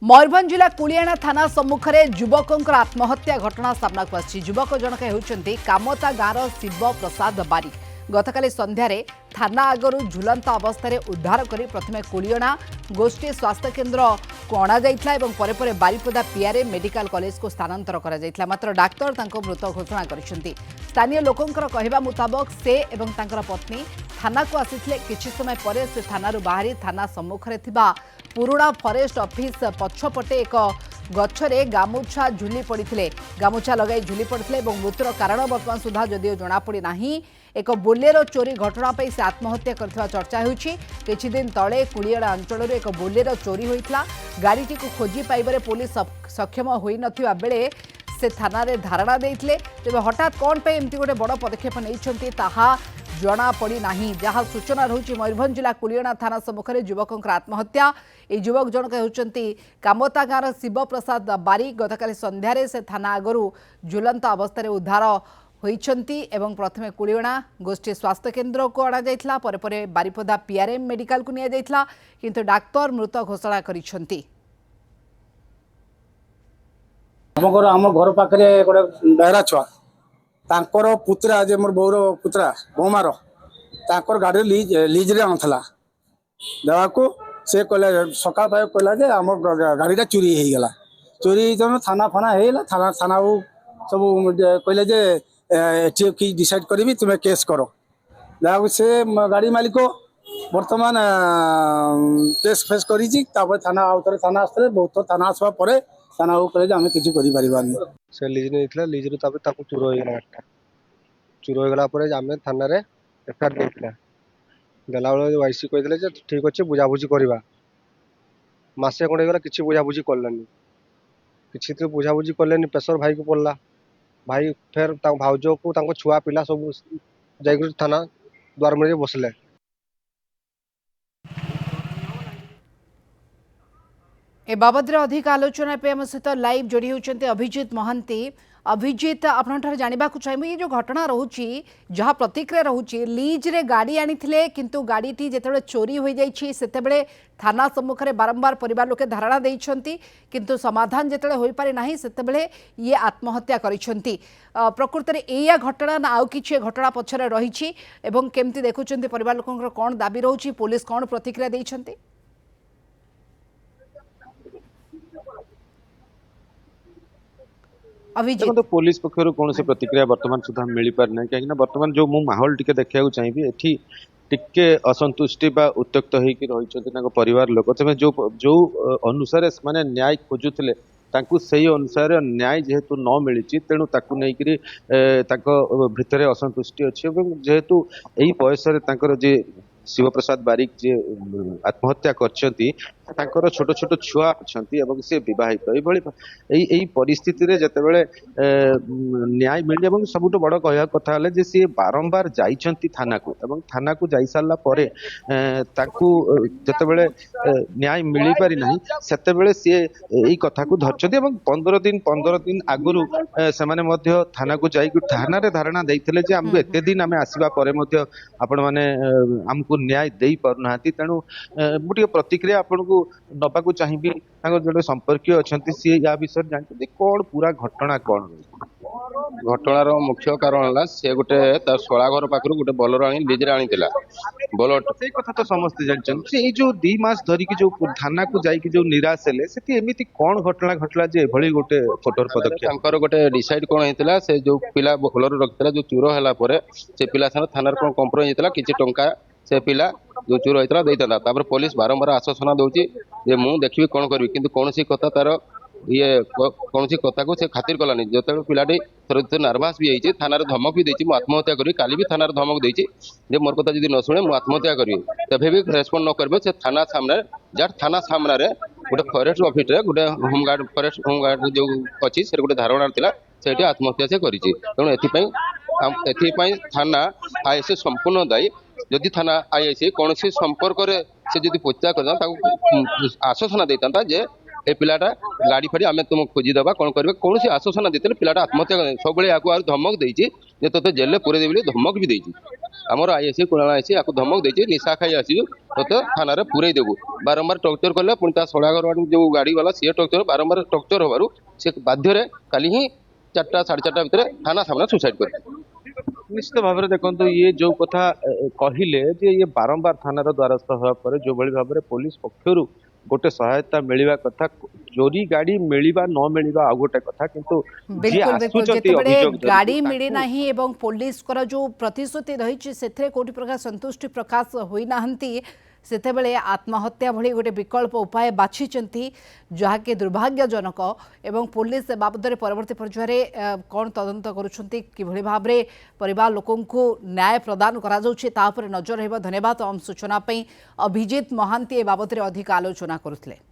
मयूरभंज जिला कुलियाणा थाना सम्मुखें युवकों आत्महत्या घटना सामना को आसी। युवक जनक होती कामता गाँव शिव प्रसाद बारिक। गतकाली संध्यारे थाना आगरू झुलंत अवस्था उद्धार कर प्रथम कुलियाणा गोष्ठी स्वास्थ्य केन्द्र को अणाई परे परे बारिपदा पीआरएम मेडिकल कॉलेज को स्थानांतर करा मात्र डाक्तर मृत घोषणा कर। स्थानीय लोकों कहवा मुताबक से एवं तांकर पत्नी थाना को आसी किछि समय पर से थाना बाहरी थाना सम्मुखें थिबा पुराणा फॉरेस्ट ऑफिस पछपटे एक गछरे गामुछा झुली पड़ते गामुछा लगाई झुली पड़ते मृत्युर कारण बर्तमान सुधा जदिओ जनापड़ी नहीं। एक बोलेरो चोरी घटना पर से आत्महत्या करथिबा चर्चा होछि। किछि दिन तले कुलियाड़ा अंचल एक बोलेरो चोरी होइतला। गाड़ीटी को खोजी पाइबारे पुलिस सक्षम होई नथिबा बेले से थाना रे धारणा देइतले। तेबे हठात कोन पे एमती गोटे बड़ पदक्षेप नैछंती ताहा जना पड़ी नहीं। जहाँ सूचना रही मयूरभंज जिला कुलियाणा थाना सम्मुखें युवकों आत्महत्या। ये युवक जनक होती कामता गाँव शिव प्रसाद बारिक। गतकाली संध्यारे से थाना आगरू झुलंत अवस्था उद्धार होती एवं प्रथमे कुलियाणा गोष्ठी स्वास्थ्य केन्द्र को अणाई परे परे बारिपदा पीआरएम मेडिकल को निया किंतु डाक्तर मृत घोषणा करिसेंती। आम घर पाखे गोटे बेहरा छुआ तांकर पुत्रा जे मोर बौर पुत्रा बोमार तांकर गाड़ी लीज रे आनथला देवाको से कहला सकाळ पाए कहला जे आम गाड़ीटा चोरी हो गला। चोरी जन थाना फाना हेला थाना थाना सब कहले जे एठी की डिसाइड करबी तुमे केस करो। देवाको से गाड़ी मालिक वर्तमान केस फेस करिछि। तापर थाना आउतरे थाना आस्ते बहुत थाना आसवा परे थाना कहले जे आमे किछि करि परिबानी। से लीज नहीं लीज रू चोर होगा चोर होगा आम थाना एफआईआर देता देला बेले वाईसी कहते ठीक अच्छे बुझाबुझी करवा मसे खंडे किसी बुझाबुझी कलानी किसी तो बुझाबुझी कले प्रेसर भाई को पड़ला भाई फिर भाउज को छुआ पिला सब जा थाना द्वार में बसले। ए बाबद अधिक आलोचना पे आम सहित लाइव जोड़ी होती अभिजीत महांती। अभिजीत आपठार जानवा चाहिए ये जो घटना रोची जहाँ प्रतिक्रिया रोची लीज रे गाड़ी आनी किंतु गाड़ीटी जिते चोरी हो जाइए से थाना सम्मुखें बारंबार परिवार लोके धारणा देइछंती किंतु समाधान जिते हो पारि नाही सेतेबेले ये आत्महत्या करिछंती। प्रकृत में एया घटना ना आउ किछि घटना पछरे रहिछि एवं केमती देखुछंती परिवार लोकंकर कोन दाबी रोची पुलिस कोन प्रतिक्रिया देइछंती। देखो पुलिस पक्षर कौन से प्रतिक्रिया वर्तमान सुधा मिल पारि ना कहीं वर्तमान जो मु माहौल टिके देखा चाहिए एठी टिके असंतुष्टि बा उत्त्यक्त होइकी रही परिवार लोक तेज जो जो अनुसार माने न्याय खोजुले तांकु सही अनुसार न्याय जेहेतु न मिली तेणु ताकु नहींकरी भितर असंतुष्टि अच्छी जेहेतु यही बयस जे शिव प्रसाद बारिक जे आत्महत्या करछंती तांकर छोट छोट छुआ अछंती एवं से विवाहित यही परिस्थिति रे जतेबेले न्याय मिले एवं सबुठ बड़ कहया कथा हले जे सी बारंबार जाइछंती थाना को जाई सारला परे ताकू जतेबेले न्याय मिली पारि नाही सेतेबेले सी एही कथा को धरछंती एवं 15 दिन आगुरु से माने मध्य थाना को जाई थाना रे धारणा देइथिले जे हमको एते दिन आमे आसीबा परे मध्य आपण माने हमको न्याय दे पारना तेणु मुझे प्रतिक्रिया आपन को नबा को चाहिए जो संपर्क अच्छा सी या विषय जानते कौन पूरा घटना कौन घटनार मुख्य कारण है से गोटे तार शोला घर पाखर गोटे बोलर आनी लीज रे आनीला बोलर से कथा तो समस्ते जानते जो 2 मास धरिकी जो थाना को जाइए जो निराश हेले से एमती कौन घटना घटला जे भली गोटे कठोर पदक्षेप गोटे डिसाइड कौन होता से जो पिला बोलर रखा जो चोर है से पिला थाना कौन कम्प्रोमाइज होता किसी टंका से पिला जो चोर होता देता पुलिस बारंबार आश्वासन दूसरी जे मु देखी कौन करी कि कौन कथा तार ये कौन कथा को से खातिर कलानी जो पिलाटी थोड़े नर्भस भी होती थाना धमक भी देती आत्महत्या करी काली भी थाना धमक देती जे मोर कथा जब न शुणे मुझे आत्महत्या करी तबे भी रेस्पॉन्ड न करेंगे से थाना सामने जार थाना सामने गोटे फॉरेस्ट ऑफिस गोटे होमगार्ड फॉरेस्ट होमगार्ड जो अच्छी से गोटे धारणा से आत्महत्या से करी तेणु थाना आईएसए संपूर्ण दायी जदि थाना आईएसए कौन संपर्क से जब पचा कर आश्वासन देता जे ए पिलाटा गाड़ी फाड़ी आम तुम खोजीदेवा कौन करेंगे कौन आश्वासन देते पिलाटा आत्महत्या सब या धमक देती जे ते जेल पूरे देवी धमक भी देती ଆମର ଆଇଏସି କୁଣାଳ ଆଇସି ଆକୁ ଧମକ ଦେଇଛି ନିଶା ଖାଇ ଆସିବୁ ତତେ ଥାନାରେ ପୁରେଇ ଦେବୁ ବାରମ୍ବାର ଟର୍ଚର କଲେ ପୁଣି ତା ଶଳାଘର ଆଡୁ ଯୋଉ ଗାଡି ବାଲା ସିଏ ଟର୍ଚର ବାରମ୍ବାର ଟର୍ଚର ହବାରୁ ସେ ବାଧ୍ୟରେ କାଲି ହିଁ 4ଟା 4:30 ଭିତରେ ଥାନା ସାମ୍ନା ସୁସାଇଡ କରିଛି। ନିଶ୍ଚିତ ଭାବରେ ଦେଖନ୍ତୁ ଇଏ ଯୋଉ କଥା କହିଲେ ଯେ ଇଏ ବାରମ୍ବାର ଥାନାର ଦ୍ୱାରସ୍ଥ ହେବା ପରେ ଯୋଉଭଳି ଭାବରେ ପୋଲିସ ପକ୍ଷରୁ ଗୋଟେ ସହାୟତା ମିଳିବା କଥା ଚୋରି ଗାଡି ମିଳିବା ନ ମିଳିବା ଆଉ ଗୋଟେ କଥା କିନ୍ତୁ ଯିଏ बिल्कुल बिल्कुल ଆସୁଛନ୍ତି जितेबले ଅଭିଯୋଗ ଧରିକି गाड़ी मिली ତାଙ୍କୁ- नाही एवं पुलिस कर जो प्रतिश्रुति रही से कोटी प्रकार संतुष्टि प्रकाश होई नाहंती सेतेबेले आत्महत्या भली गोटे विकल्प उपाय बाछिचंती जहाँकि दुर्भाग्यजनक एवं पुलिस बाबद परवर्ती पर्यायर कौन तदंत करुछंती किभली भाबरे परिवार लोकंकु न्याय प्रदान करा जाउछि ता पर नजर रहबा। धन्यवाद। सूचना पई अभिजीत महांती ए बाबद अधिक आलोचना करुथले।